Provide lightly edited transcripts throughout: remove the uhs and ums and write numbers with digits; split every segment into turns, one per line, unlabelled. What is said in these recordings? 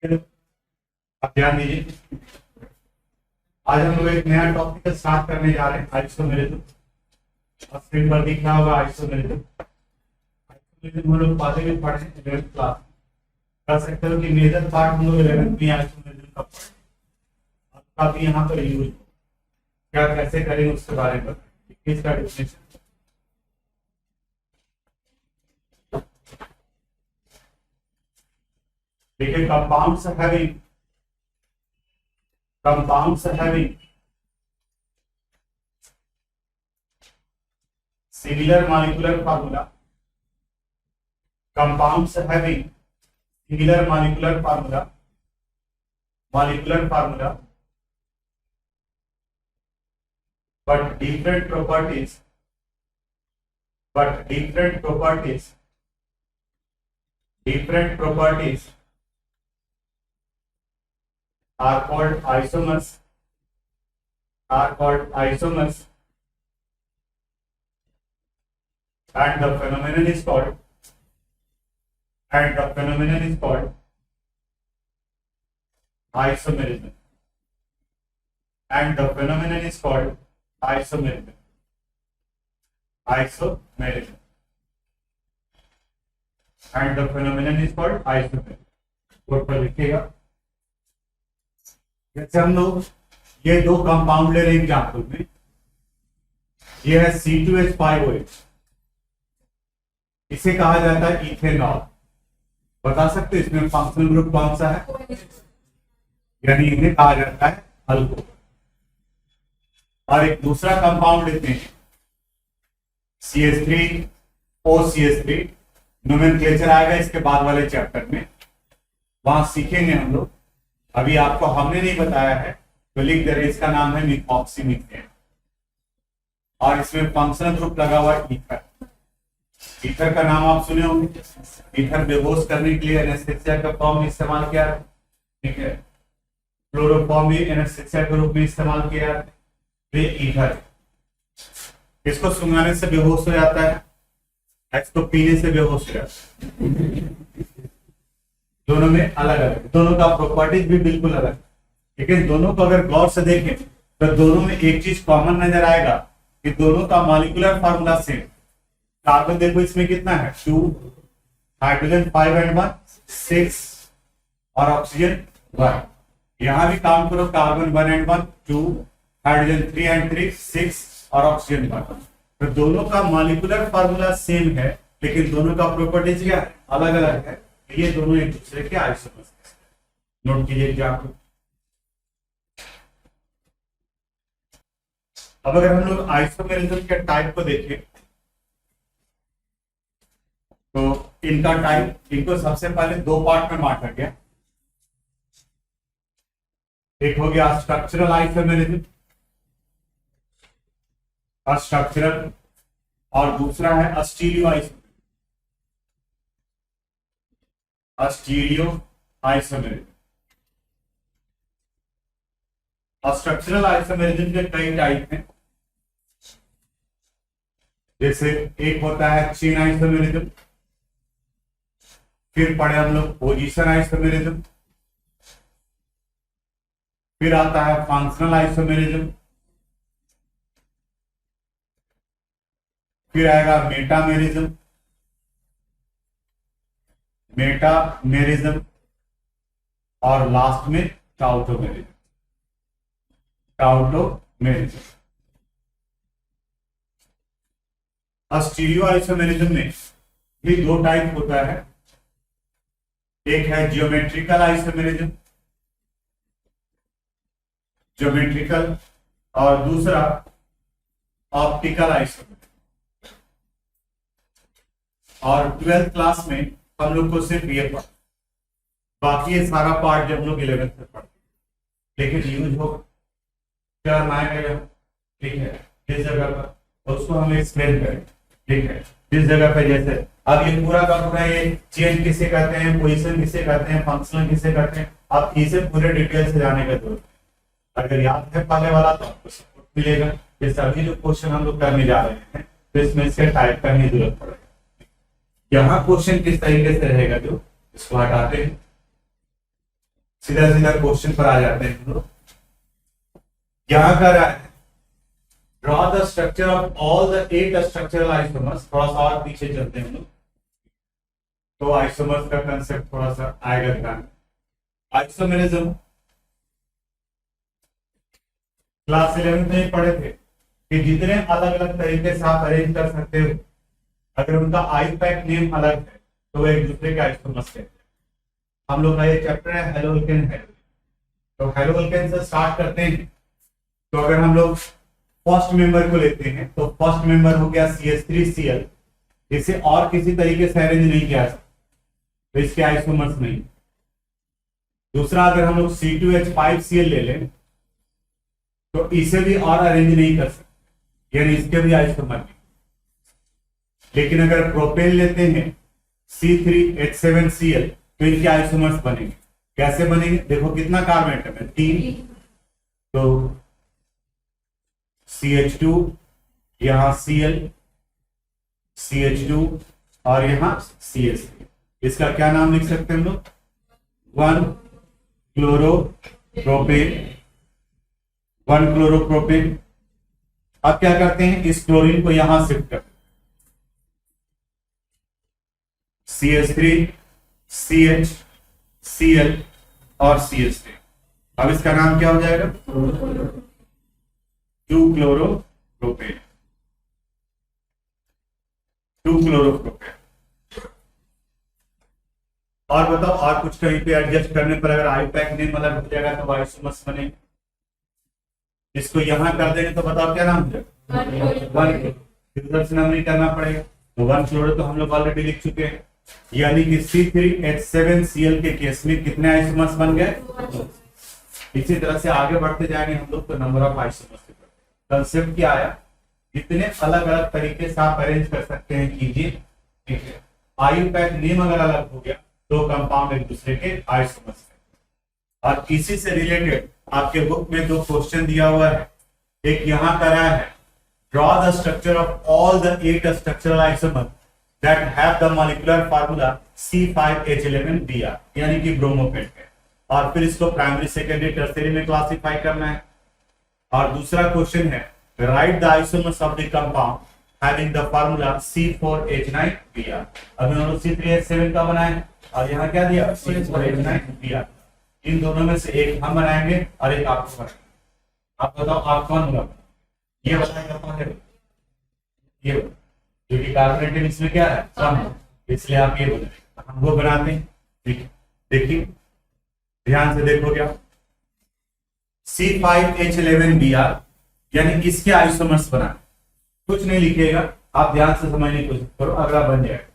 आप ध्यान दीजिए, आज हम लोग एक नया टॉपिक स्टार्ट करने जा रहे हैं, आइसोमेरिज्म। स्क्रीन पर दिख रहा होगा आइसोमेरिज्म। आइसोमेरिज्म हम लोग पहले भी पढ़े 11th क्लास में। कह सकते हो कि मेजर पार्ट हम लोग 11th में आइसोमेरिज्म का पढ़े। काफी यहाँ पर यूज क्या कैसे करेंगे उसके बारे में बताएंगे। इसका डिफिनेशन देखिए, compounds having similar molecular formula, compounds having similar molecular formula, but different properties are called isomers, and the phenomenon is called isomerism, board पर लिखिएगा। जैसे हम लोग ये दो कंपाउंड ले रहे हैं एग्जाम्पल में, ये है C2H5OH, इसे कहा जाता है इथेनॉल। बता सकते हैं इसमें फंक्शनल ग्रुप कौन सा है? यानी इन्हें कहा जाता है अल्कोहल। और एक दूसरा कंपाउंड लेते हैं CH3OCH3, नोमेनक्लेचर आएगा इसके बाद वाले चैप्टर में, वहां सीखेंगे हम लोग। अभी आपको हमने नहीं बताया है तो लिख दे रहे, इसका नाम है मिथॉक्सीमीथेन। और इसमें फंक्शनल ग्रुप लगा हुआ है ईथर। ईथर का नाम आप सुने होंगे। ईथर बेहोश करने के लिए एनेस्थेसिया का फॉर्म इस्तेमाल किया है, ठीक है। क्लोरोफॉर्म भी एनेस्थेसिया के रूप में इस्तेमाल किया है। ये ईथर, इसको सुंघाने से बेहोश हो जाता है, इसको पीने से बेहोश हो जाता है। दोनों में अलग अलग, दोनों का प्रॉपर्टीज भी बिल्कुल अलग, लेकिन दोनों को अगर गौर से देखें तो दोनों में एक चीज कॉमन नजर आएगा कि दोनों का मॉलिक्यूलर फार्मूला सेम। कार्बन देखो इसमें कितना है 2, हाइड्रोजन 5 and 1 6 और ऑक्सीजन 1। यहां भी काम करो, कार्बन 1 and 1 2, हाइड्रोजन 3 and 3 6 और ऑक्सीजन 1। तो दोनों का मॉलिक्यूलर फार्मूला सेम है, लेकिन दोनों का प्रॉपर्टीज क्या है? अलग अलग है। ये दोनों एक दूसरे के आइसोमर्स हैं। नोट कीजिए क्या। अब अगर हम लोग आइसोमेरिज्म के टाइप को देखें तो इनका टाइप, इनको सबसे पहले दो पार्ट में बांटा गया। एक हो गया स्ट्रक्चरल आइसोमेरिज्म, और दूसरा है स्टीरियो आइसोमेरिज्म। स्ट्रक्चरल आइसोमेरिज्म के कई टाइप हैं। जैसे एक होता है चेन आइसोमेरिज्म, फिर पढ़े हम लोग पोजीशन आइसोमेरिज्म, फिर आता है फंक्शनल आइसोमेरिज्म, फिर आएगा मेटामेरिज्म, और लास्ट में टाउटोमेरिज्म। स्टीरियो आइसोमेरिज्म में भी दो टाइप होता है। एक है जियोमेट्रिकल आइसोमेरिज्म, और दूसरा ऑप्टिकल आइसोमेरिज्म। और 12th क्लास में हम लोग को सिर्फ ये पढ़ा, बाकी ये सारा पार्ट जब हम लोग 11th में पढ़ते, लेकिन यूज हो क्या आएगा, ठीक है, जिस जगह पर उसको हम एक्सप्लेन करें, ठीक है। जिस जगह पे जैसे अब ये पूरा का पूरा ये चेन किसे कहते हैं, पोजीशन किसे कहते हैं, फंक्शनल किसे कहते हैं, आप इसे पूरे डिटेल से जाने का जरूरत। अगर याद है पहले वाला तो आपको सपोर्ट मिलेगा। ये सभी जो क्वेश्चन हम लोग करने जा रहे हैं तो इसमें से टाइप करने की जरूरत पड़ेगी। यहाँ क्वेश्चन किस तरीके से रहेगा, जो इसको हटाते हैं, सीधा सीधा क्वेश्चन पर आ जाते हैं हम लोग। यहां का रहा है draw the structure of all the 8 structural isomers. थोड़ा सा और पीछे चलते हैं हम लोग, तो आइसोमर्स का कंसेप्ट थोड़ा सा आएगा ध्यान। आइसोमेरिज्म क्लास 11 में ही पढ़े थे कि जितने अलग अलग तरीके से आप अरेंज कर सकते हो, अगर उनका आईयूपैक नेम अलग है तो वो एक दूसरे के आइसोमर्स कहते हैं। हम लोग का ये चैप्टर है हेलोल्केन है, तो हेलोल्केन से स्टार्ट करते हैं। तो अगर हम लोग फर्स्ट मेंबर को लेते हैं तो फर्स्ट मेंबर हो गया CH3Cl। इसे और किसी तरीके से अरेंज नहीं किया जा सकता, तो इसके आइसोमर्स नहीं। दूसरा, अगर हम लोग C2H5Cl ले लें तो इसे भी और अरेंज नहीं कर सकते, यानी इसके भी आइसोमर नहीं। लेकिन अगर प्रोपेन लेते हैं C3H7Cl तो इनके आइसोमर्स बनेंगे। कैसे बनेंगे? देखो कितना कार्बन एटम है, 3, तो CH2, यहां Cl, CH2 और यहां CH3। इसका क्या नाम लिख सकते हैं हम लोग? 1 क्लोरोप्रोपेन, 1 क्लोरोप्रोपेन। अब क्या करते हैं, इस क्लोरीन को यहां शिफ्ट करते हैं, CH3, CH, Cl और CH3। अब इसका नाम क्या हो जाएगा? 2 क्लोरोप्रोपेन, 2 क्लोरोप्रोपेन। और बताओ, और कुछ कहीं पे एडजस्ट करने पर अगर आईयूपैक नेम अलग हो जाएगा तो आइसोमर्स बनेंगे। इसको यहां कर देंगे तो बताओ क्या नाम हो जाएगा? 1 इधर से नाम नहीं करना पड़ेगा, तो 1 क्लोरो तो हम लोग ऑलरेडी लिख चुके हैं। यानी कि C3H7Cl के केस में कितने आइसोमर्स बन गए? इसी तरह से आगे बढ़ते जाएंगे हम लोग तो नंबर ऑफ आइसोमर्स। कंसेप्ट क्या आया? जितने अलग अलग तरीके से आप अरेंज कर सकते हैं कीजिए, ठीक है। आईयूपैक नेम अगर अलग हो गया तो कंपाउंड एक दूसरे के आइसोमर्स है। और इसी से रिलेटेड आपके बुक में 2 क्वेश्चन दिया हुआ है। एक यहां का रहा है draw the structure of all the 8 structural isomer that have the molecular formula C5H11Br, यानी कि ब्रोमोपेंट है। और फिर इसको प्राइमरी, सेकेंडरी, टर्शियरी में क्लासिफाई करना है। और दूसरा क्वेश्चन है right the isomers of the compound having the formula C4H9Br। अभी हम लोग C3H7 का बनाए और यहाँ क्या दिया? C4H9Br। इन दोनों में से एक हम बनाएंगे और एक आपको बनाएंगे। आप बताओ आप कौन होगा? ये बताएगा कौन है? ये, क्योंकि कार्बोनेटेड इसमें क्या है? कम, इसलिए आप ये बनाएंगे। हम वो बनाते हैं, ठीक है। देखिए ध्यान से देखो, क्या C5H11Br, यानी इसके आइसोमर्स बनाए। कुछ नहीं लिखेगा, आप ध्यान से समझने की कोशिश करो, अगला बन जाएगा।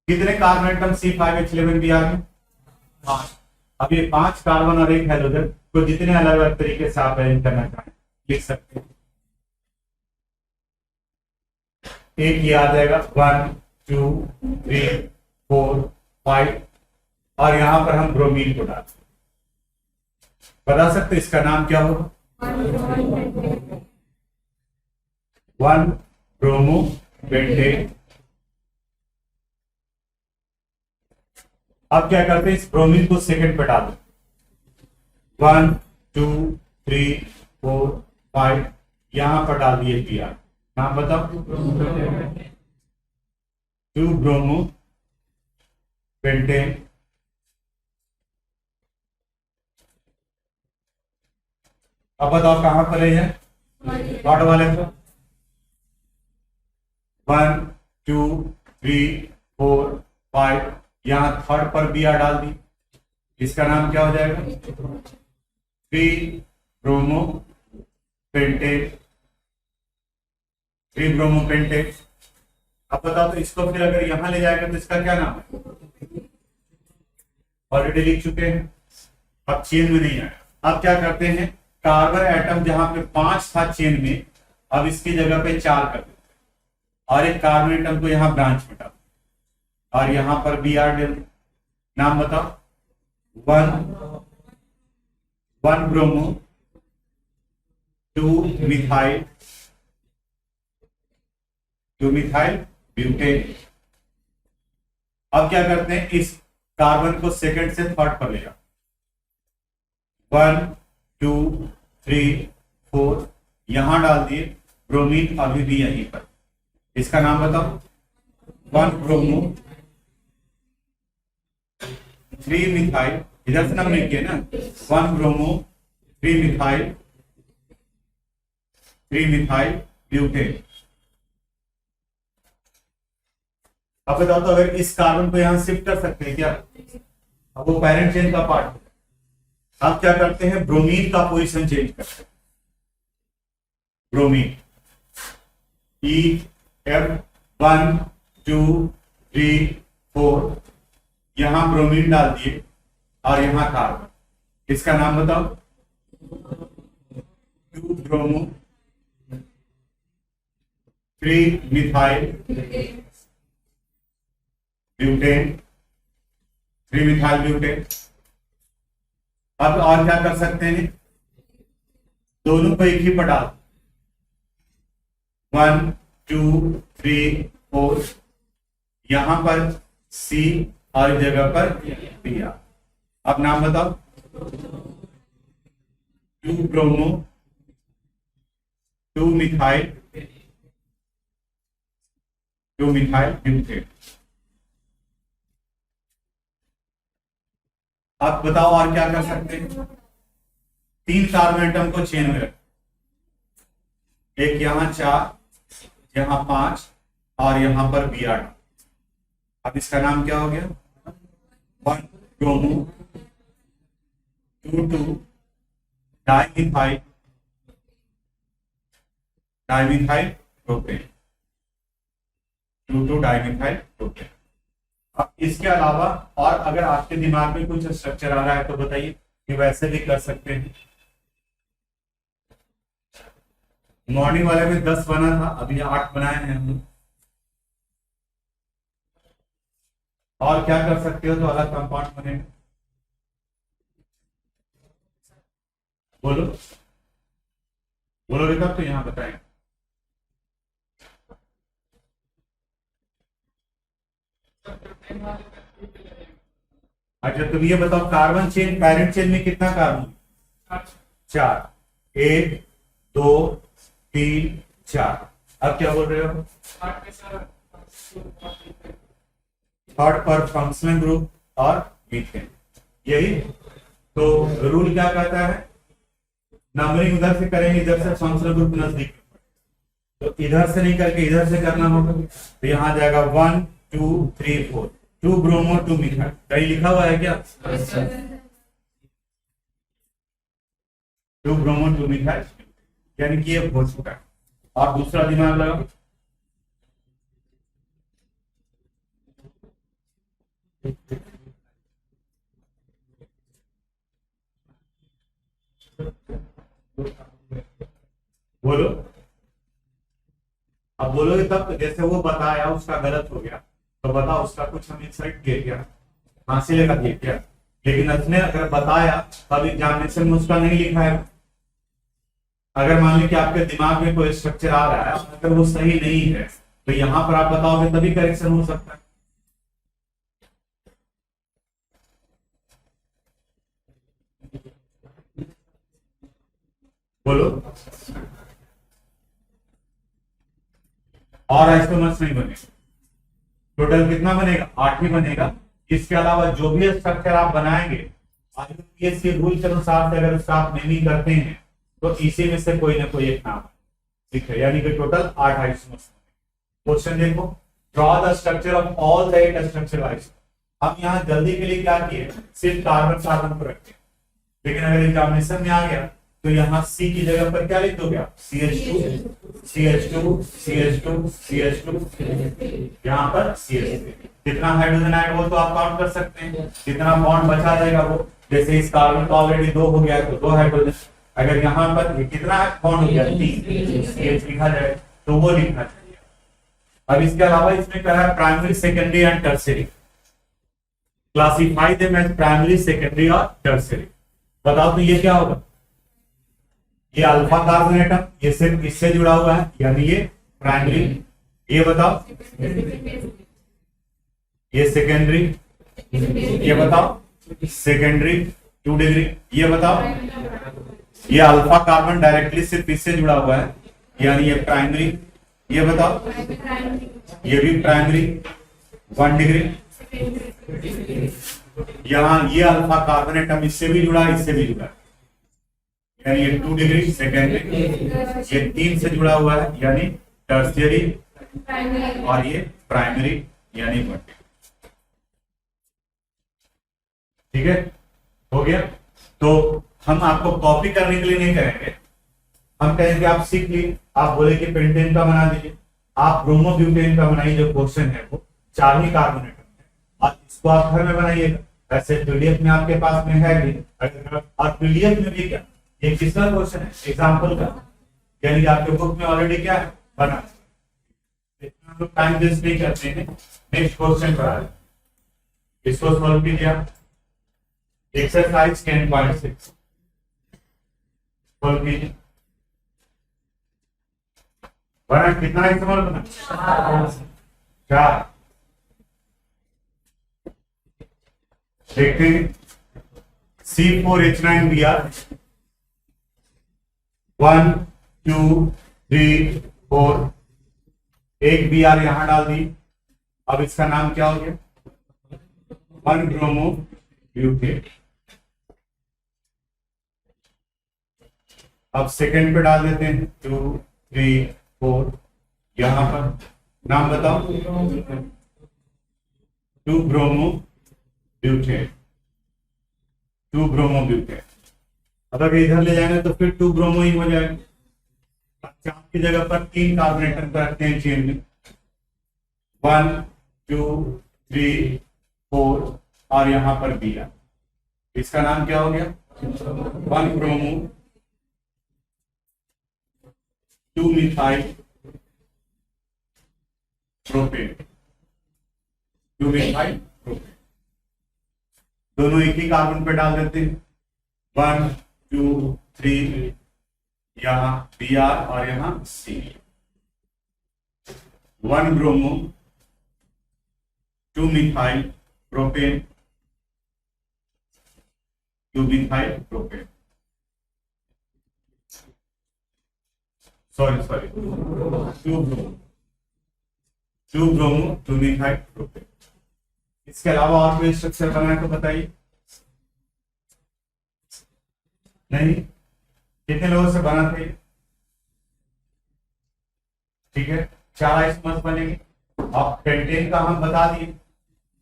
कितने कार्बन एटम C5H11Br में? 5। अब ये 5 कार्बन और 1 हाइड्रोजन को जितने अलग अलग तरीके से आप अरेंज करना चाहें लिख सकते हैं। एक ये आ जाएगा 1 2 3 4 5, और यहां पर हम ब्रोमीन को डालते हैं। बता सकते इसका नाम क्या होगा? 1 ब्रोमो पेंटेन। अब क्या करते हैं, इस ब्रोमीन को सेकंड पे डाल दो। 1 2 3 4 5, यहां पर डाल दिए Br। नाम बताओ? 2 ब्रोमो पेंटेन। अब बताओ कहां पर है? डॉट वाले पर। 1 2 3 4 5, यहां थर्ड पर Br डाल दी। इसका नाम क्या हो जाएगा? 3 ब्रोमो पेंटेन, 3 ब्रोमो पेंटेन। अब बताओ तो इसको फिर अगर यहां ले जाएगा तो इसका क्या नाम है? ऑलरेडी लिख चुके हैं, अब चेन में नहीं आया। अब क्या करते हैं, कार्बन एटम जहां पे 5 था चेन में, अब इसकी जगह पे 4 कर देते हैं और एक कार्बन एटम को यहां ब्रांच में डाल और यहां पर Br डाल। नाम बताओ? 1 ब्रोमो 2 मिथाइल ब्यूटेन। अब क्या करते हैं, इस कार्बन को सेकंड से थर्ड पर ले जाओ। 1 2 3 4 यहां डाल दिए, ब्रोमीन अभी भी यहीं पर। इसका नाम बताओ। 1 ब्रोमो 3 मिथाइल, इधर से नाम लिखिए ना। 1 ब्रोमो 3 मिथाइल ब्यूटेन। अब बताओ तो अगर इस कार्बन को यहां शिफ्ट कर सकते हैं क्या? अब वो पैरेंट चेन का पार्ट है। आप क्या करते हैं, ब्रोमीन का पोजीशन चेंज करते हैं। ब्रोमीन EF 1 2 3 4 यहां ब्रोमीन डाल दिए और यहां कार्बन। इसका नाम बताओ। 2 bromo 3 methyl butane, 3 methyl butane. अब और क्या कर सकते हैं, दोनों को एक ही पर डाल। 1 2 3 4 यहां पर C और इस जगह पर Br। अब नाम बताओ। 2 ब्रोमो 2 मिथाइल ब्यूटेन। आप बताओ और क्या कर सकते हैं। 3 कार्बन एटम को चेन में रख, एक यहां 4 यहां 5 और यहां पर Br। अब इसका नाम क्या हो गया? 1 bromo 2 2 dimethyl propane 2 2 dimethyl propane. अब इसके अलावा और अगर आपके दिमाग में कुछ स्ट्रक्चर आ रहा है तो बताइए, कि वैसे भी कर सकते हैं। मॉर्निंग वाले में 10 बना था, अभी 8 बनाए हैं हम लोग। और क्या कर सकते हो तो अलग कंपाउंड बनेगा? बोलो बोलोगे तब तो यहां बताएंगे। अच्छा तुम ये बताओ, कार्बन चेन पैरेंट चेन में कितना कार्बन? 4। 1 2 3 4। अब क्या बोल रहे हो? थर्ड पर फंक्शनल ग्रुप और मीथेन, यही तो रूल क्या कहता है? नंबरिंग उधर से करेंगे, इधर से फंक्शनल ग्रुप नजदीक, तो इधर से नहीं करके इधर से करना होगा। तो यहां जाएगा 1 2 3 4 2 ब्रोमो 2 मिथाइल। कहीं लिखा हुआ है क्या? 2 ब्रोमो 2 मिथाइल, यानी कि ये हो चुका है। और दूसरा दिमाग लगाओ। बोलो। अब बोलोगे तब तो, जैसे वो बताया उसका गलत हो गया तो बताओ उसका कुछ हम इंसाइट दे दिया, हासिल का दे दिया, लेकिन उसने अगर बताया तब एग्जामिनेशन में उसका नहीं लिखा है। अगर मान ली कि आपके दिमाग में कोई स्ट्रक्चर आ रहा है, अगर वो सही नहीं है तो यहां पर आप बताओगे तभी करेक्शन हो सकता है। बोलो। और आइसोमर्स नहीं बनेगा। टोटल कितना बनेगा? 8 ही बनेगा। इसके अलावा जो भी स्ट्रक्चर आप बनाएंगे IUPAC के रूल के अनुसार से अगर उसका आप नेमिंग करते हैं तो इसी में से कोई ना कोई एक नाम है, ठीक है? यानी कि टोटल 8 आइसोमर्स। क्वेश्चन देखो, draw the structure of all the 8 structure isomers. हम यहाँ जल्दी के लिए क्या किए, सिर्फ कार्बन कार्बन को रखते हैं, लेकिन अगर एग्जामिनेशन में आ गया तो यहाँ C की जगह पर क्या लिख दोगे आप? CH2 CH2 CH2 CH2, यहाँ पर CH3। कितना हाइड्रोजन आएगा वो तो आप काउंट कर सकते हैं, कितना बॉन्ड बचा जाएगा वो। जैसे इस कार्बन का ऑलरेडी 2 हो गया तो 2 हाइड्रोजन। अगर यहाँ पर कितना बॉन्ड हो गया? 3, CH लिखा जाए तो वो लिखना चाहिए। अब इसके अलावा इसमें क्या है? Primary secondary and tertiary. Classify them as primary secondary और टर्सरी। बताओ तो ये क्या होगा? ये अल्फा कार्बन एटम, ये सिर्फ इससे जुड़ा हुआ है, यानी ये प्राइमरी। ये बताओ, ये सेकेंडरी, ये बताओ सेकेंडरी 2 डिग्री। ये बताओ ये अल्फा कार्बन डायरेक्टली सिर्फ इससे जुड़ा हुआ है यानी ये प्राइमरी। ये बताओ ये भी प्राइमरी 1 डिग्री। यहाँ ये अल्फा कार्बन एटम इससे भी जुड़ा इससे भी जुड़ा यानी ये 2 डिग्री सेकेंडरी। ये 3 से जुड़ा हुआ है यानी टर्शियरी और ये प्राइमरी यानी 1 डिग्री। ठीक है हो गया। तो हम आपको कॉपी करने के लिए नहीं कहेंगे, हम कहेंगे आप सीख लिए। आप बोले कि पेंटेन का बना दीजिए, आप ब्रोमोब्यूटेन का बनाइए। जो क्वेश्चन है वो 4 ही कार्बन एटम है और इसको आप घर में बनाइएगा। वैसे पीडीएफ में आपके पास में है भी और पीडीएफ में भी क्या ये किसका क्वेश्चन है एग्जाम्पल का यानी आपके बुक में ऑलरेडी क्या है बना। हम लोग टाइम वेस्ट नहीं करते हैं। नेक्स्ट क्वेश्चन पर आ जाए इसको सॉल्व कीजिए आप। एक्सरसाइज 10.6 सॉल्व कीजिए। बना कितना इस्तेमाल बना 4। देखते हैं C4H9Br 1 2 3 4 एक Br यहां डाल दी। अब इसका नाम क्या हो गया 1 ब्रोमो ब्यूटेट। अब सेकंड पे डाल देते हैं 2 3 4 यहां पर नाम बताओ 2 ब्रोमो ब्यूटेट 2 ब्रोमो ब्यूटेट। अब अगर इधर ले जाएंगे तो फिर 2 ब्रोमो ही हो जाएगा। 4 की जगह पर 3 कार्बन एटम रखते हैं चेन में 1 2 3 4 और यहां पर दिया। इसका नाम क्या हो गया 1 bromo 2 methyl propane 2 methyl propane. दोनों एक ही कार्बन पे डाल देते हैं 1 2 3 यहां Br और यहां C 1 bromo 2 methyl propane 2 methyl propane sorry 2 bromo 2 methyl propane. इसके अलावा और कोई स्ट्रक्चर बना है तो बताइए। नहीं कितने लोगों से बना था ये ठीक है 4 आइसोमर्स बनेंगे। अब पेंटेन का हम बता दिए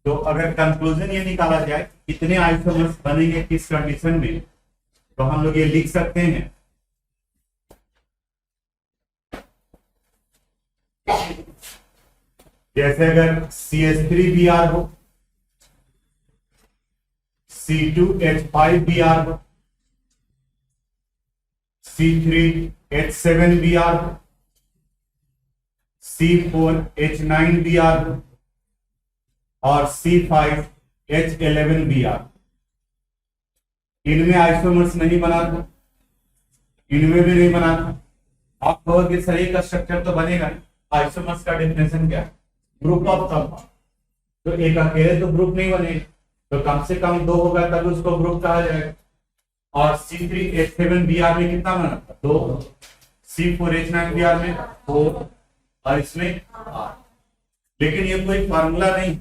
तो अगर कंक्लूजन ये निकाला जाए कितने आइसोमर्स बनेंगे किस कंडीशन में तो हम लोग ये लिख सकते हैं जैसे अगर CH3Br हो C2H5Br हो C3H7Br हो C4H9Br हो और C5H11Br। इनमें आइसोमर्स नहीं बना था इनमें भी नहीं बना था। आप कहोगे सर एक का स्ट्रक्चर तो बनेगा। आइसोमर्स का डेफिनेशन क्या है ग्रुप ऑफ कंपाउंड। तो एक अकेले तो ग्रुप नहीं बनेगा तो कम से कम 2 होगा तब उसको ग्रुप कहा जाएगा। और C3H7Br में कितना बना था 2 C4H9Br में 4 और इसमें 8। लेकिन ये कोई फार्मूला नहीं।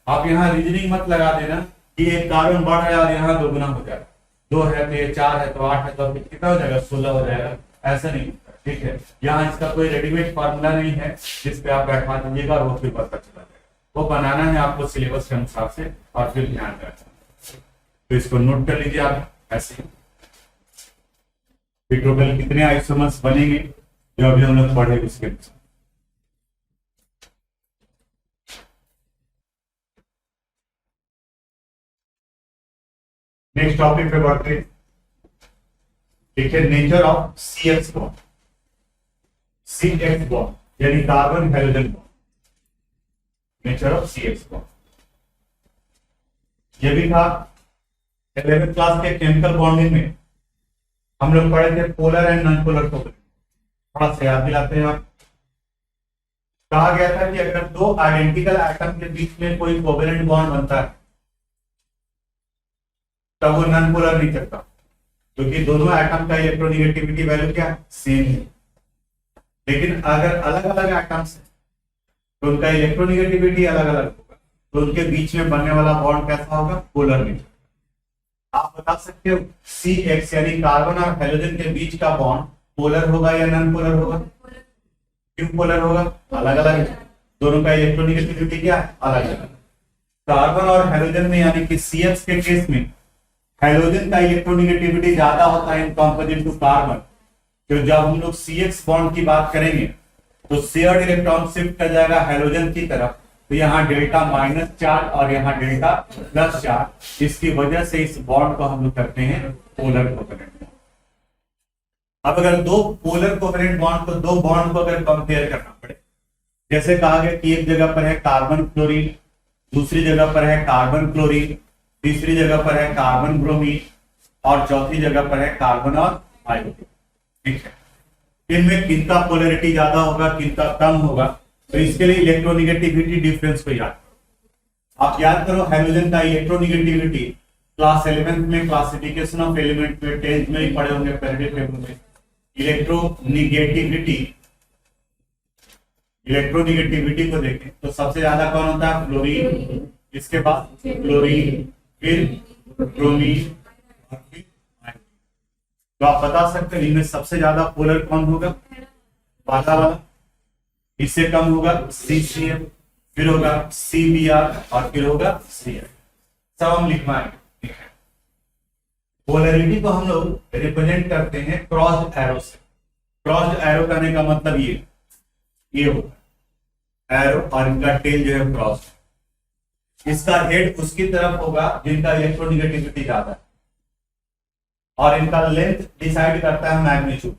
आप यहाँ रीजनिंग मत लगा देना कि एक कार्बन बढ़ रहा है और यहाँ 2 गुना हो जाएगा। 2 है तो ये 4 है तो 8 है तो कितना हो जाएगा 16 हो जाएगा। ऐसा नहीं ठीक है। यहाँ इसका कोई रेडीमेड फार्मूला नहीं है जिसपे आप बैठा दीजिएगा और वो फिर पता चला जाएगा। वो बनाना है आपको सिलेबस के अनुसार से और फिर ध्यान रखना। तो इसको नोट कर लीजिए आप ऐसे। फिर टोटल कितने आइसोमर्स बनेंगे जो अभी हम लोग पढ़े उसके अनुसार। नेक्स्ट टॉपिक पे बढ़ते हैं। देखिए nature of CH bond. CH bond यानी carbon hydrogen bond. Nature of CH bond ये भी था 11th क्लास के केमिकल बॉन्डिंग में हम लोग पढ़े थे पोलर एंड नॉन पोलर को। थोड़ा सा याद दिलाते हैं आप। कहा गया था कि अगर 2 आइडेंटिकल एटम के बीच में कोई कोवेलेंट बॉन्ड बनता है तब वो नॉन पोलर नहीं चलता, क्योंकि दोनों एटम का इलेक्ट्रोनेगेटिविटी वैल्यू क्या सेम है। लेकिन अगर अलग अलग एटम्स है तो उनका इलेक्ट्रोनेगेटिविटी अलग अलग होगा, तो उनके बीच में बनने वाला बॉन्ड कैसा होगा, पोलर नहीं। आप बता सकते हो सी एक्स यानी कार्बन और हाइड्रोजन के बीच का बॉन्ड पोलर होगा या नॉन पोलर होगा? क्यों पोलर होगा? अलग अलग है, दोनों का इलेक्ट्रोनेगेटिविटी क्या है, अलग अलग। कार्बन और हाइड्रोजन में यानी कि CH के केस में हाइड्रोजन का इलेक्ट्रोनेगेटिविटी ज्यादा होता है इन कंपोजिट टू कार्बन। तो जब हम लोग CX बॉन्ड की बात करेंगे तो शेयर्ड इलेक्ट्रॉन शिफ्ट कर जाएगा हाइड्रोजन की तरफ, तो यहाँ डेल्टा -4 और यहाँ डेल्टा +4, इसकी वजह से इस बॉन्ड को हम लोग करते हैं पोलर कोवेलेंट। अब अगर दो पोलर कोवेलेंट बॉन्ड को दो बॉन्ड को अगर कंपेयर करना पड़े, जैसे कहा गया कि एक जगह पर है कार्बन क्लोरीन, दूसरी जगह पर है कार्बन क्लोरीन, तीसरी जगह पर है कार्बन ब्रोमीन और चौथी जगह पर है कार्बन और हाइड्रोजन। ठीक है, इनमें किनका पोलैरिटी ज्यादा होगा, किनका कम होगा, तो इसके लिए इलेक्ट्रोनेगेटिविटी डिफरेंस को याद, आप याद करो हाइड्रोजन का इलेक्ट्रोनेगेटिविटी क्लास 11 में क्लासिफिकेशन ऑफ एलिमेंट में 10th में ही पढ़े होंगे पहले टेबल में। इलेक्ट्रोनेगेटिविटी को देखें तो सबसे ज्यादा कौन होता है, फ्लोरीन, इसके बाद क्लोरीन, फिर ब्रोमीन और फिर आयोडीन। तो आप बता सकते हैं इनमें सबसे ज्यादा पोलर कौन होगा, पहला वाला, इससे कम होगा CCl, फिर होगा CBr और फिर होगा Cl। सब हम लिखवाएंगे। पोलैरिटी को हम लोग रिप्रेजेंट करते हैं क्रॉस एरो से। क्रॉस एरो करने का मतलब ये होगा एरो और इनका टेल जो है क्रॉस, इसका हेड उसकी तरफ होगा जिनका इलेक्ट्रोनेगेटिविटी ज्यादा है, और इनका लेंथ डिसाइड करता है मैग्नीट्यूड।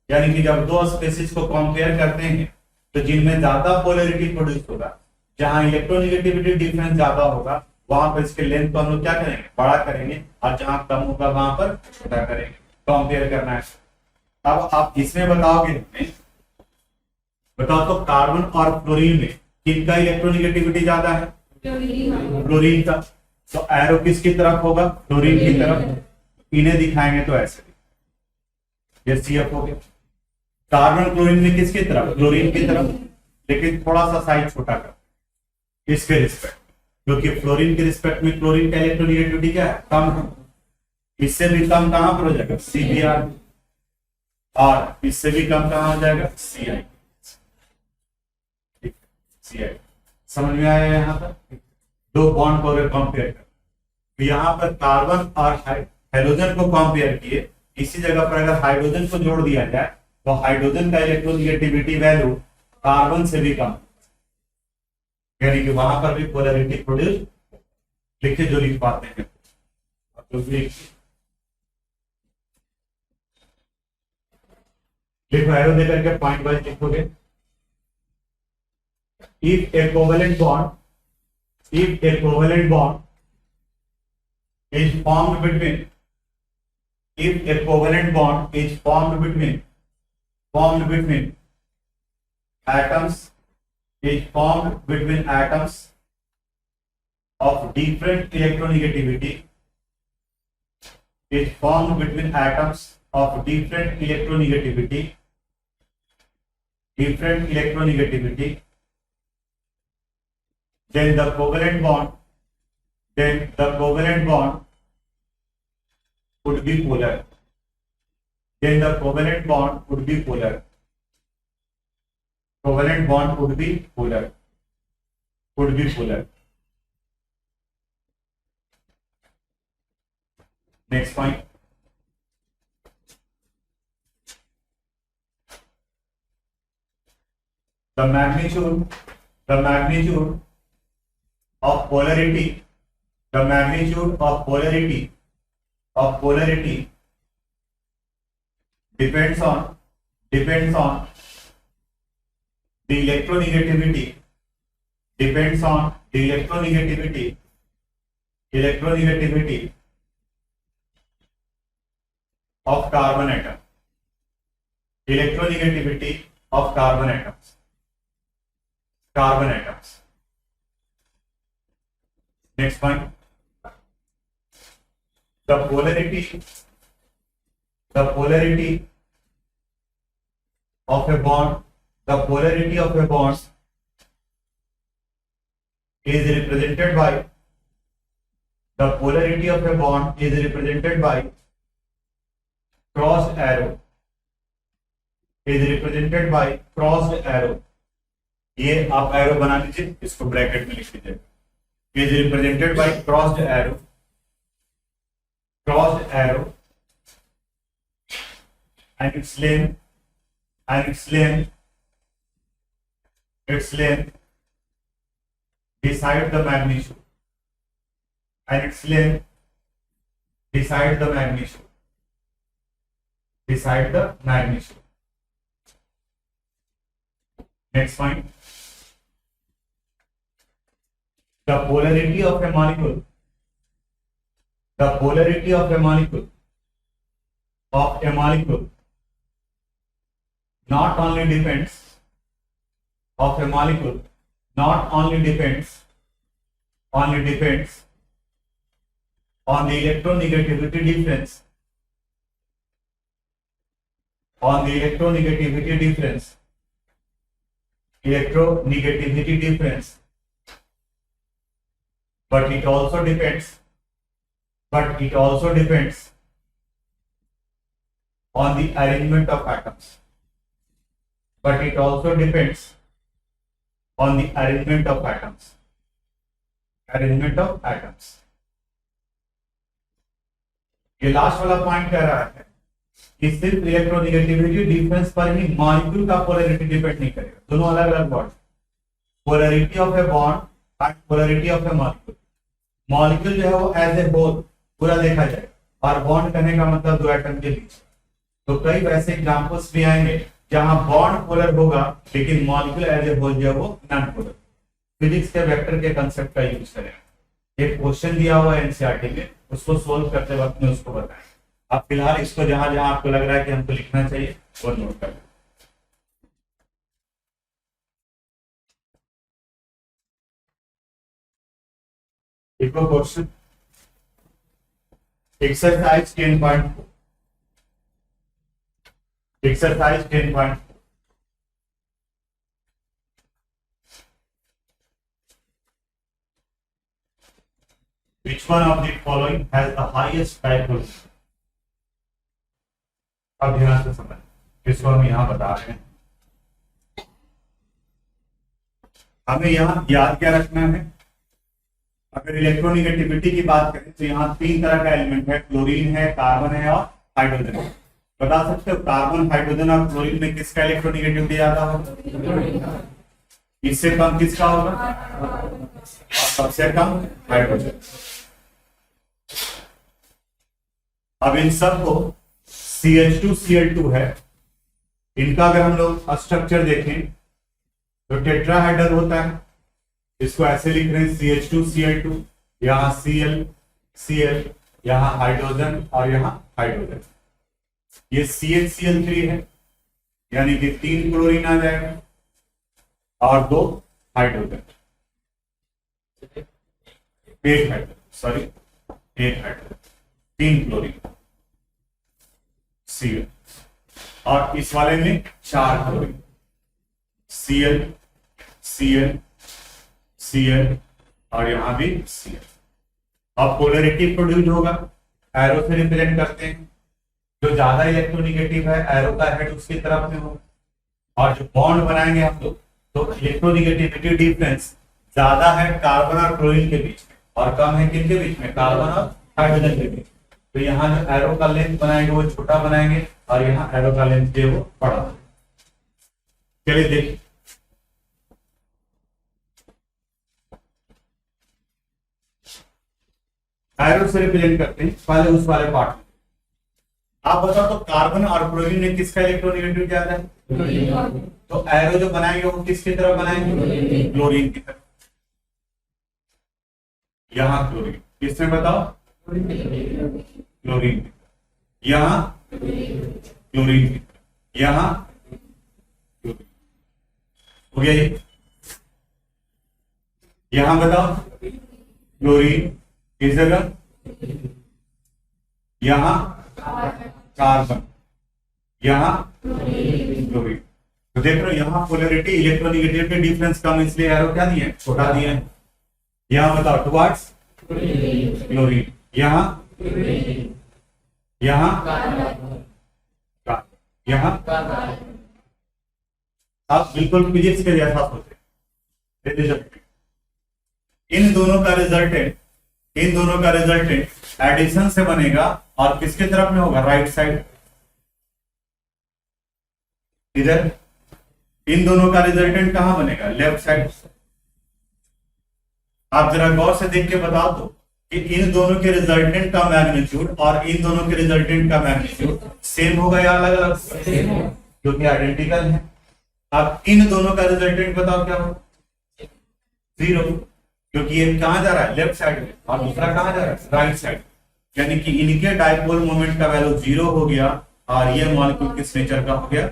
यानी कि जब दो स्पेसिस को कंपेयर करते हैं तो जिनमें ज्यादा पोलैरिटी प्रोड्यूस होगा, जहां इलेक्ट्रोनेगेटिविटी डिफरेंस ज्यादा होगा, वहां पर इसके लेंथ को हम लोग क्या करेंगे, बड़ा करेंगे, और जहां कम होगा वहां पर छोटा करेंगे। कंपेयर करना है। अब आप इसमें बताओगे, बताओ तो कार्बन और फ्लोरीन में किनका इलेक्ट्रोनेगेटिविटी ज्यादा है, फ्लोरीन का। तो एरो किसकी तरफ होगा, फ्लोरीन की तरफ। इन्हें दिखाएंगे तो ऐसे, ये CF हो गया। कार्बन क्लोरीन में किसकी तरफ, क्लोरीन की तरफ, लेकिन थोड़ा सा साइज छोटा कर इसके रिस्पेक्ट, क्योंकि फ्लोरीन के रिस्पेक्ट में क्लोरीन का इलेक्ट्रोनेगेटिविटी क्या है, कम है। इससे भी कम कहां पर हो जाएगा, CBr, और इससे भी कम कहां हो जाएगा, Ci। Ci समझ में आया यहाँ पर? दो बॉन्ड को अगर कंपेयर कर, तो यहाँ पर कार्बन और हाइड्रोजन को कंपेयर किए, इसी जगह पर अगर हाइड्रोजन को जोड़ दिया जाए तो हाइड्रोजन का इलेक्ट्रोनेगेटिविटी वैल्यू कार्बन से भी कम, यानी कि वहां पर भी पोलैरिटी प्रोड्यूस। लिखिए जो लिख पाते हैं, लिखो एरो देकर के पॉइंट वाइज लिखोगे। If a covalent bond is formed between, if a covalent bond is formed between atoms, is formed between atoms of different electronegativity, is formed between atoms of different electronegativity, then the covalent bond would be polar. Covalent bond would be polar. Next point. The magnitude of polarity depends on the electronegativity of carbon atom. Next point. the polarity of a bond, the polarity of a bond is represented by, the polarity of a bond is represented by crossed arrow, is represented by crossed arrow. ये आप arrow बना लीजिए, इसको bracket में लिख लीजिए. is represented by crossed arrow, and its length decide the magnitude, and its length decide the magnitude. Next point, the polarity of a molecule not only depends on the electronegativity difference, but it also depends on the arrangement of atoms. ये last वाला point कह रहा है कि सिर्फ electronegativity difference पर ही molecule का polarity depend नहीं करेगा. दोनों अलग अलग bond, polarity of a bond and polarity of A molecule. Molecule जो है वो एज ए होल पूरा देखा जाएगा, और बॉन्ड करने का मतलब दो एटम के बीच. तो कई वैसे एग्जांपल्स भी आएंगे जहां बॉन्ड पोलर होगा लेकिन मॉलिक्यूल एज ए होल जो है वो नॉन पोलर. फिजिक्स के वेक्टर के कांसेप्ट का यूज करें. एक क्वेश्चन दिया हुआ है एनसीईआरटी में, उसको सोल्व करते वक्त में उसको बताएं. आप फिलहाल इसको जहां जहां आपको लग रहा है कि हमको लिखना चाहिए वो नोट कर लें. देखो question exercise 10.4. Exercise 10.4. Which one of the following has the highest dipole? अब ध्यान से समझ, इसको हम यहां बता रहे हैं. हमें यहां याद क्या रखना है, अगर इलेक्ट्रोनेगेटिविटी की बात करें तो यहाँ तीन तरह का एलिमेंट है, क्लोरीन है, कार्बन है और हाइड्रोजन है. बता सकते हो कार्बन, हाइड्रोजन और क्लोरीन में किसका इलेक्ट्रोनेगेटिविटी ज्यादा होगा? इससे कम किसका होगा? और सबसे कम हाइड्रोजन. अब इन सब को CH2Cl2 है, इनका अगर हम लोग स्ट्रक्चर देखें तो टेट्राहाइड्रल होता है. इसको ऐसे लिख रहे हैं CH2Cl2, यहाँ Cl, यहाँ हाइड्रोजन और यहाँ हाइड्रोजन. ये CHCl3 है, यानी कि 3 क्लोरीन आ जाएगा और 2 हाइड्रोजन, 8 हाइड्रोजन, 3 क्लोरीन Cl, और इस वाले में 4 क्लोरीन Cl और यहां भी Cl. अब पोलैरिटी प्रोड्यूस होगा, एरो से रिप्रेजेंट करते हैं. जो ज्यादा इलेक्ट्रोनेगेटिव है एरो का हेड उसकी तरफ में होगा, और जो बॉन्ड बनाएंगे हम लोग तो इलेक्ट्रोनेगेटिविटी डिफरेंस ज्यादा है कार्बन और क्लोरीन के बीच में और कम है किनके बीच में? कार्बन और हाइड्रोजन के बीच. तो यहाँ जो एरो का लेंथ बनाएंगे वो छोटा बनाएंगे और यहाँ एरो का लेंथ जो वो बड़ा. चलिए देखिए, एरो से रिप्रेजेंट करते हैं पहले उस वाले पार्ट में. आप बताओ तो कार्बन और क्लोरीन में किसका इलेक्ट्रोनेगेटिविटी ज्यादा है? तो एरो जो बनाएंगे वो किसकी तरफ बनाएंगे? क्लोरीन की तरफ. यहाँ क्लोरीन, किसमें बताओ? क्लोरीन. यहाँ क्लोरीन, यहाँ क्लोरीन. हो गया ये. यहाँ बताओ क्लोरीन किस जगह? यहाँ कार्बन, यहाँ क्लोरीन। तो देख रहे हो यहाँ पोलैरिटी इलेक्ट्रोनेगेटिविटी डिफरेंस कम, इसलिए एरो क्या दिए, छोटा दिए हैं। यहाँ बताओ टुवर्ड्स क्लोरीन, यहाँ यहाँ आप बिल्कुल फिजिक्स के जैसा सोचे। इन दोनों का रिजल्टेंट एडिशन से बनेगा और किसके तरफ में होगा, राइट साइड। इधर इन दोनों का रिजल्टेंट कहां बनेगा, लेफ्ट साइड। आप जरा गौर से देख के बता दो कि इन दोनों के रिजल्टेंट का मैग्नीट्यूड और इन दोनों के रिजल्टेंट का मैग्नीट्यूड सेम होगा या अलग अलग, क्योंकि आइडेंटिकल है। अब इन दोनों का रिजल्टेंट बताओ क्या होगा, 0, क्योंकि ये कहां जा रहा है, लेफ्ट साइड में, और दूसरा कहां जा रहा है, राइट साइड। यानी कि इनके डाइपोल मोमेंट का वैल्यू 0 हो गया और ये मॉलिक्यूल किस नेचर का हो गया,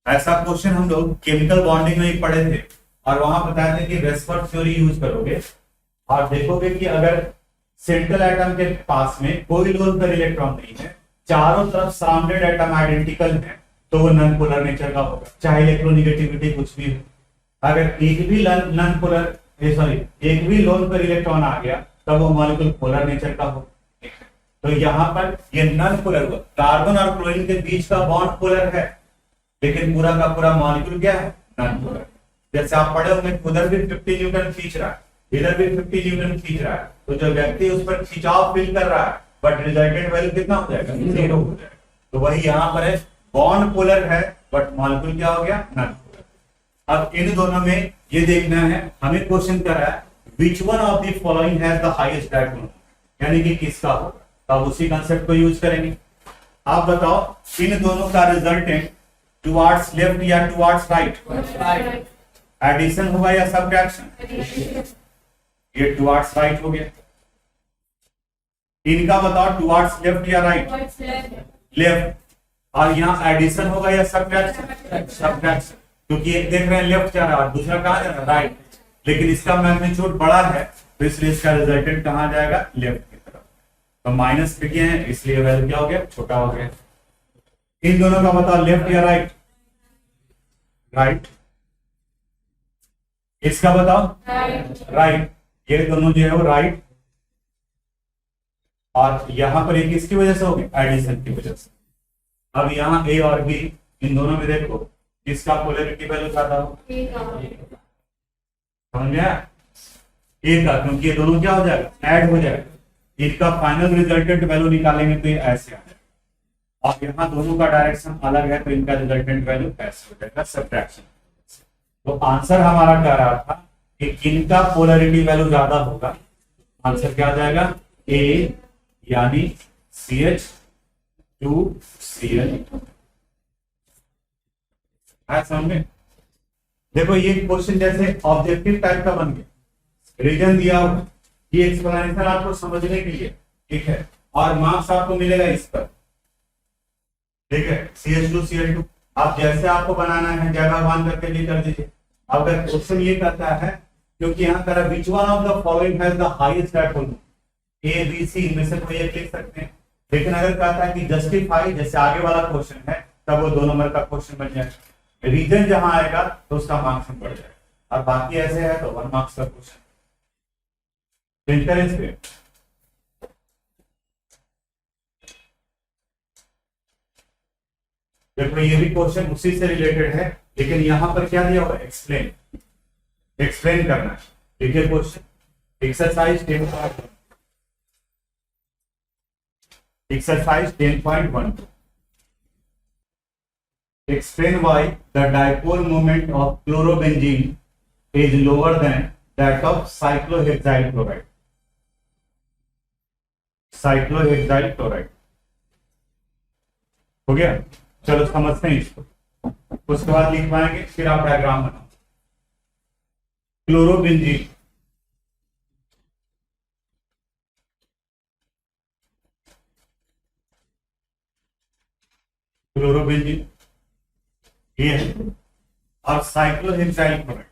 ऐसा क्वेश्चन हम लोग केमिकल बॉन्डिंग में ही पढ़े थे और वहां बताया था कि रेसफर्ड थ्योरी यूज करोगे और देखोगे कि अगर सेंट्रल एटम के पास में कोई लोन पर इलेक्ट्रॉन नहीं है, चारों तरफ सराउंडेड एटम आइडेंटिकल है, तो वो नॉन पोलर नेचर का होगा, चाहे इलेक्ट्रोनेगेटिविटी कुछ भी हो। अगर एक भी लोन पर इलेक्ट्रॉन आ गया तब वो मॉलिक्यूल पोलर नेचर का हो। तो यहाँ पर ये नॉन पोलर हुआ, कार्बन और क्लोरीन के बीच का बॉन्ड पोलर है लेकिन पूरा का पूरा मॉलिक्यूल क्या है, नॉन पोलर। जैसे आप पढ़े होंगे उधर भी 50 न्यूटन खींच रहा है, इधर भी 50 न्यूटन खींच रहा है, तो जो व्यक्ति उस पर खिंचाव फील कर रहा है बट रिजल्टेंट वैल्यू कितना हो जाएगा, 0 हो जाएगा। तो वही यहाँ पर है, बॉन्ड पोलर है बट मॉलिक्यूल क्या हो गया, नॉन पोलर। अब इन दोनों में ये देखना है, हमें क्वेश्चन कर रहा है विच one of the following has the highest dipole, यानी कि किसका होगा, तो अब उसी कंसेप्ट को यूज करेंगे। आप बताओ इन दोनों का रिजल्टेंट टुवर्ड्स लेफ्ट या टुवर्ड्स राइट, एडिशन होगा या सब्ट्रैक्शन, ये टुवर्ड्स राइट हो गया। इनका बताओ टुवर्ड्स लेफ्ट या राइट, लेफ्ट, और यहाँ एडिशन होगा या सब्ट्रैक्शन, सब्ट्रैक्शन, क्योंकि एक देख रहे हैं लेफ्ट जा रहा है और दूसरा कहां जा रहा है, राइट, लेकिन इसका मैग्नीट्यूड बड़ा है तो इसलिए इसका रिजल्टेंट कहां जाएगा, लेफ्ट की तरफ। तो माइनस पे किए हैं इसलिए वैल्यू क्या हो गया, छोटा हो गया। इन दोनों का बताओ लेफ्ट या राइट, राइट, इसका बताओ राइट, ये दोनों जो है वो राइट, और यहां पर एक किसकी वजह से हो गया, एडिशन की वजह से। अब यहाँ ए और बी इन दोनों में देखो इसका पोलैरिटी वैल्यू ज्यादा हो, समझ में आया, ए का, क्योंकि ये दोनों क्या हो जाएगा, ऐड हो जाएगा। इनका फाइनल रिजल्टेंट वैल्यू निकालेंगे तो ये ऐसे आ जाएगा, और यहाँ दोनों का डायरेक्शन अलग है तो इनका रिजल्टेंट वैल्यू ऐसे हो जाएगा, सब्ट्रैक्शन। तो आंसर हमारा कह रहा था कि किनका पोलैरिटी वैल्यू ज्यादा होगा, आंसर क्या आ जाएगा, ए यानी CH2Cl। समझे, देखो ये क्वेश्चन जैसे ऑब्जेक्टिव टाइप का बन गया, रीजन दिया हुआ, ये एक्सप्लेनेशन आपको समझने के लिए, ठीक है, और मार्क्स आपको मिलेगा इस पर, ठीक है। CH2Cl2 आप जैसे आपको बनाना है जय भगवान करके लिए कर दीजिए। अगर क्वेश्चन ये कहता है, क्योंकि यहाँ कह रहा which one of the following has the highest dipole, A B C इनमें से कोई एक लिख सकते हैं, लेकिन अगर कहता है कि जस्टिफाई, जैसे आगे वाला क्वेश्चन है, तब वो 2 नंबर का क्वेश्चन बन जाएगा। रीजन जहां आएगा तो उसका मार्क्स बढ़ जाएगा, और बाकी ऐसे है तो 1 मार्क्स का क्वेश्चन। इंटरेंस पे देखो ये भी क्वेश्चन उसी से रिलेटेड है, लेकिन यहां पर क्या दिया हुआ है, एक्सप्लेन करना है। देखिए question exercise 10.1, explain why the dipole moment of chlorobenzene is lower than that of cyclohexyl chloride. cyclohexyl chloride हो गया, चलो समझते हैं इसको, उसके बाद लिख पाएंगे, फिर आप डायग्राम बनाओ। क्लोरोबेंजीन, क्लोरोबेंजीन ये है, और साइक्लोहेक्साइल क्लोराइड,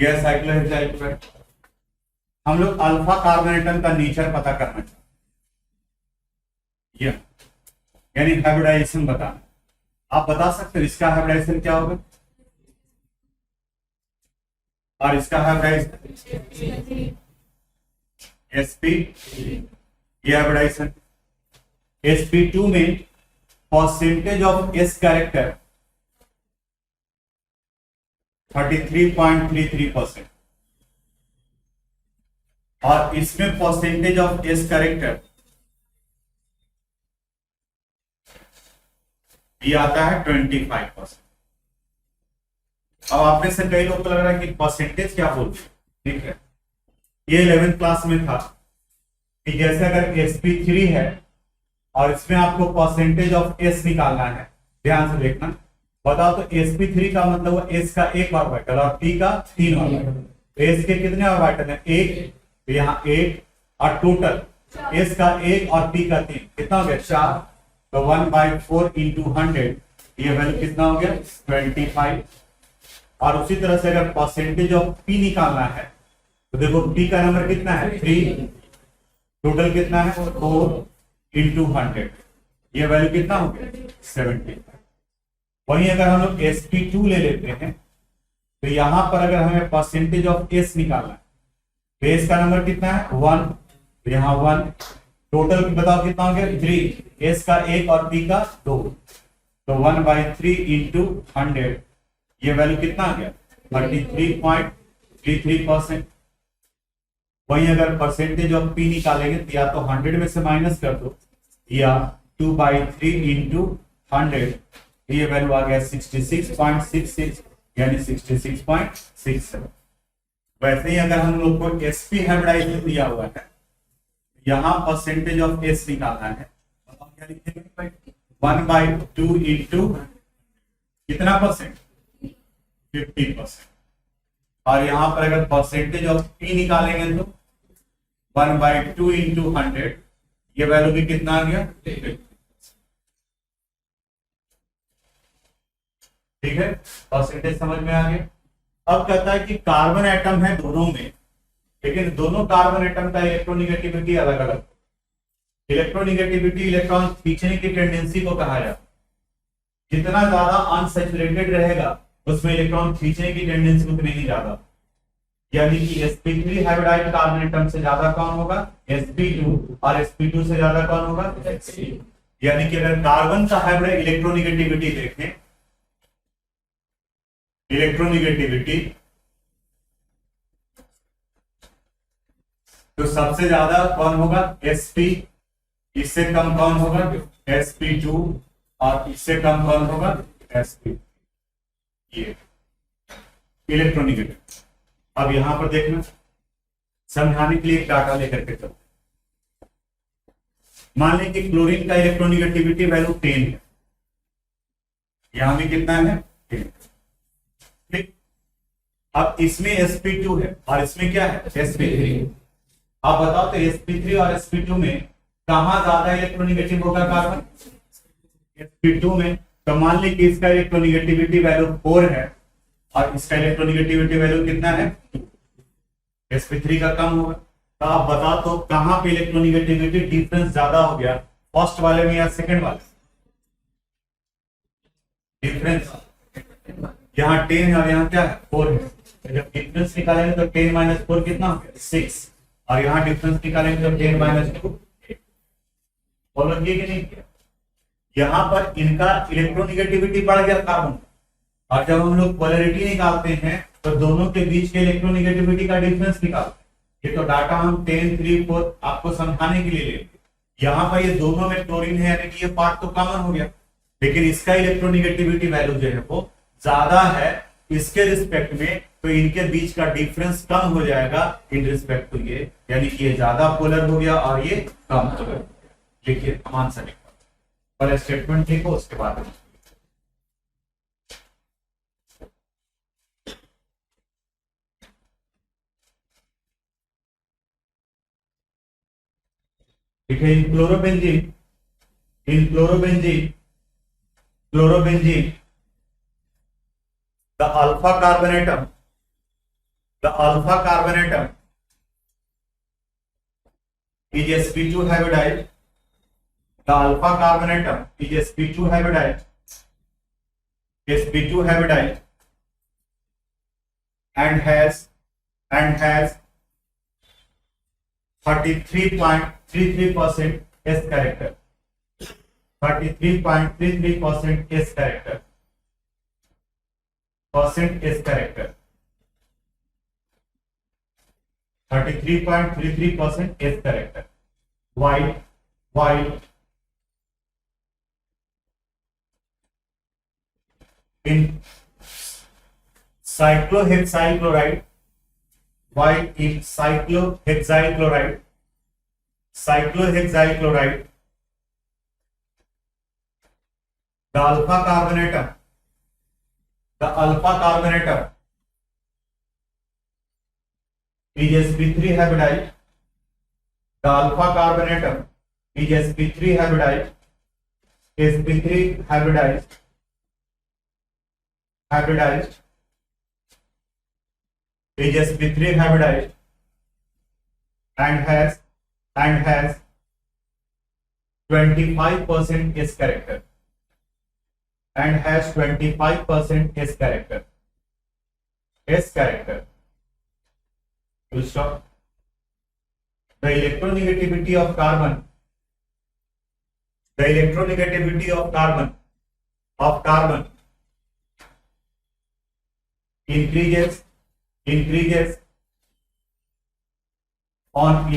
यह साइक्लोहेक्साइल। हम लोग अल्फा कार्बन एटम का नेचर पता करना चाहते हैं, यानी हाइब्रिडाइजेशन बताना। आप बता सकते हो इसका हाइब्रिडाइजेशन क्या होगा और इसका हाइब्रिडाइजेशन sp, ये हाइब्रिडाइजेशन। sp2 में परसेंटेज ऑफ s कैरेक्टर 33.33% और इसमें परसेंटेज ऑफ s कैरेक्टर ये आता है 25%। अब आप में से कई लोग को लग रहा है कि परसेंटेज क्या बोलते हैं, ठीक है। ये 11th क्लास में था कि जैसे अगर sp3 है और इसमें आपको परसेंटेज ऑफ s निकालना है, ध्यान से देखना। बताओ तो sp3 का मतलब हुआ s का एक ऑर्बिटल और p का 3 ऑर्बिटल। s के कितने ऑर्बिटल हैं? एक, तो यहाँ एक, और टोटल s का एक और p का 3, कितना हो गया? 4। तो 1/4 इंटू 100, ये वैल्यू कितना हो गया? 25। और उसी तरह से अगर परसेंटेज ऑफ p निकालना है तो देखो p का नंबर कितना है? 3, टोटल कितना है? 4 इंटू 100, ये वैल्यू कितना हो गया? 70। वहीं अगर हम लोग sp2 ले लेते हैं तो यहां पर अगर हमें परसेंटेज ऑफ s निकालना है तो s का नंबर कितना है? 1, तो यहाँ 1, टोटल बताओ कितना हो गया? 3, s का एक और p का 2, तो 1/3 इंटू 100, ये वैल्यू कितना आ गया? 33.33%। वहीं अगर परसेंटेज ऑफ p निकालेंगे तो या तो 100 में से माइनस कर दो या 2/3 इंटू 100, ये वैल्यू आ गया 66.66, यानी 66.67। वैसे ही अगर हम लोग को sp हाइब्रिडाइजेशन दिया हुआ है, यहां परसेंटेज ऑफ s निकालना है, क्या लिखेंगे? 1/2 इंटू कितना परसेंट? 50%। और यहां पर अगर परसेंटेज ऑफ p निकालेंगे तो 1/2 इंटू 100, ये वैल्यू भी कितना आ गया? ठीक है, परसेंटेज समझ में आ गया। अब कहता है कि कार्बन एटम है दोनों में, लेकिन दोनों कार्बन एटम का इलेक्ट्रोनिगेटिविटी अलग अलग। इलेक्ट्रोनिगेटिविटी इलेक्ट्रॉन खींचने की टेंडेंसी को कहा जाता है। जितना ज्यादा अनसैचुरेटेड रहेगा उसमें इलेक्ट्रॉन खींचने की टेंडेंसी उतनी ही ज्यादा, यानी कि sp3 हाइब्रिडाइज्ड कार्बन एटम से ज्यादा कौन होगा? sp2, और sp2 से ज्यादा कौन होगा? sp। यानी कि अगर कार्बन का हाइब्रिड इलेक्ट्रोनिगेटिविटी देखें, इलेक्ट्रोनिगेटिविटी तो सबसे ज्यादा कौन होगा? sp, इससे कम कौन होगा? sp2, और इससे कम कौन होगा? sp। ये इलेक्ट्रोनिगेटिविटी। अब यहां पर देखना, समझाने के लिए एक डाटा लेकर के चलते। मान लें कि क्लोरीन का इलेक्ट्रोनिगेटिविटी वैल्यू 10 है, यहां भी कितना है? 10। ठीक, अब इसमें sp2 है और इसमें क्या है? sp3। आप बताओ तो sp3 और sp2 में कहां ज्यादा इलेक्ट्रोनिगेटिव होगा कार्बन? sp2 में। तो मान ली कि इसका इलेक्ट्रोनिगेटिविटी वैल्यू 4 है और इसका इलेक्ट्रोनिगेटिविटी वैल्यू कितना है? 2। sp3 का कम होगा। तो आप बता तो कहां पे इलेक्ट्रोनिगेटिविटी डिफरेंस ज्यादा हो गया, फर्स्ट वाले में या सेकंड वाले? डिफरेंस यहाँ 10 है और यहाँ क्या है? 4 है। तो जब डिफरेंस निकालेंगे तो 10 - 4 कितना हो गया? 6, और यहाँ डिफरेंस निकालेंगे तो 10 - 2। फॉलो किए कि नहीं किया? यहाँ पर इनका इलेक्ट्रोनिगेटिविटी बढ़ गया कार्बन, और जब हम लोग पोलैरिटी निकालते हैं तो दोनों के बीच के इलेक्ट्रोनिगेटिविटी का डिफरेंस निकालते हैं। ये तो डाटा हम 10, 3, 4 आपको समझाने के लिए लेंगे। यहाँ पर ये दोनों में क्लोरीन है, यानी कि ये पार्ट तो कॉमन हो गया, लेकिन इसका इलेक्ट्रोनिगेटिविटी वैल्यू जो है वो ज्यादा है इसके रिस्पेक्ट में, तो इनके बीच का डिफरेंस कम हो जाएगा इन रिस्पेक्ट टू ये, यानी कि ये ज्यादा पोलर हो गया और ये कम पोलर हो गया। देखिए हम आंसर लिखा, पहले स्टेटमेंट लिखो उसके बाद ठीक है। इन chlorobenzene the alpha carbon atom The alpha carbon atom is sp2 hybridized. The alpha carbon atom is sp2 hybridized. sp2 hybridized and has 33.33% S character. 33.33% S character. S character. 33.33% S character. While in cyclohexyl chloride, the alpha carbon atom is sp3 hybridized. The alpha carbon atom is sp3 hybridized. Is sp3 hybridized and has 25% S character. And has 25% S character. Full stop. The electronegativity of carbon increases on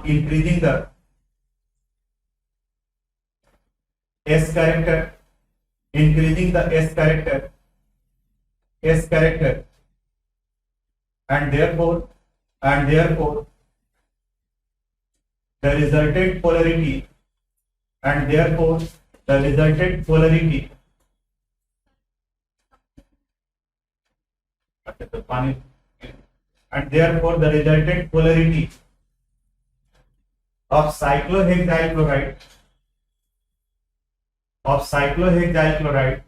increasing the S character, and therefore the resultant polarity of cyclohexyl chloride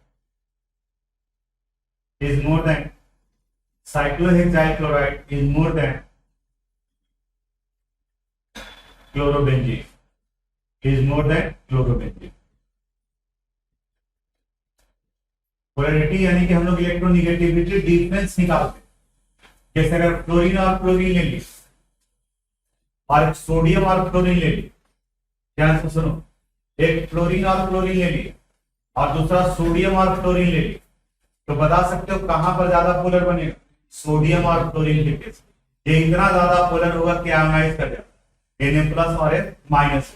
is more than chlorobenzene. Polarity यानी कि हम लोग electronegativity difference निकालते, जैसे अगर fluorine और chlorine ले ली और सोडियम और क्लोरीन ले ली, ध्यान से सुनो, एक फ्लोरीन और क्लोरीन ले ली और दूसरा सोडियम और क्लोरीन ले ली, तो बता सकते हो कहां पर ज्यादा पोलर बनेगा? सोडियम और क्लोरीन के केस ये इतना ज्यादा पोलर होगा कि आयोनाइज कर जाएगा Na+ और H-,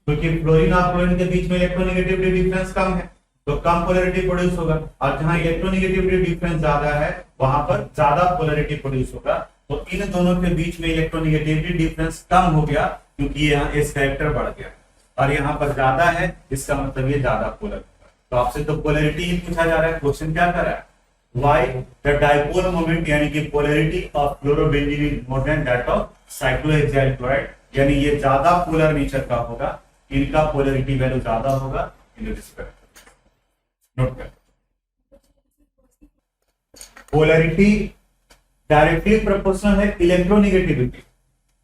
क्योंकि फ्लोरीन और क्लोरीन के बीच में इलेक्ट्रोनेगेटिविटी डिफरेंस कम है, तो कम पोलैरिटी प्रोड्यूस होगा, और जहां इलेक्ट्रोनेगेटिविटी डिफरेंस ज्यादा है वहां पर ज्यादा पोलैरिटी प्रोड्यूस होगा। तो इन दोनों के बीच में इलेक्ट्रोनेगेटिविटी डिफरेंस कम हो गया क्योंकि यहाँ एस कैरेक्टर बढ़ गया और यहाँ पर ज्यादा है, इसका मतलब ये ज्यादा पोलर। तो आपसे तो पोलैरिटी ही पूछा जा रहा है, क्वेश्चन क्या कर रहा है? Why the dipole moment यानी कि polarity of fluorobenzene is more than that of cyclohexyl chloride, यानी ये ज्यादा पोलर नेचर का होगा, इनका पोलैरिटी वैल्यू ज्यादा होगा इन रिस्पेक्ट। नोट कर, पोलैरिटी डायरेक्टली प्रोपोर्शनल है इलेक्ट्रोनेगेटिविटी,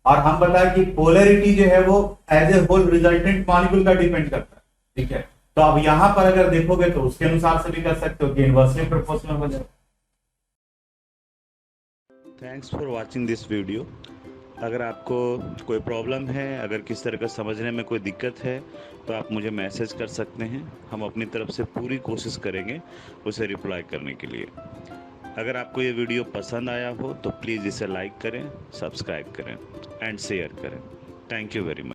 और हम बताएं कि पोलैरिटी जो है वो as a whole resultant molecule का डिपेंड करता है, ठीक है। तो अब यहां पर अगर देखोगे तो उसके अनुसार से भी कर सकते हो कि इनवर्सली प्रोपोर्शनल हो जाए।
Thanks for watching this video. अगर आपको कोई प्रॉब्लम है, अगर किस तरह का समझने में कोई दिक्कत है, तो आप मुझे मैसेज कर सकते हैं। हम अपनी तरफ से पूरी कोशिश करेंगे उसे रिप्लाई करने के लिए। अगर आपको ये वीडियो पसंद आया हो तो प्लीज़ इसे लाइक करें, सब्सक्राइब करें एंड शेयर करें। Thank you very much.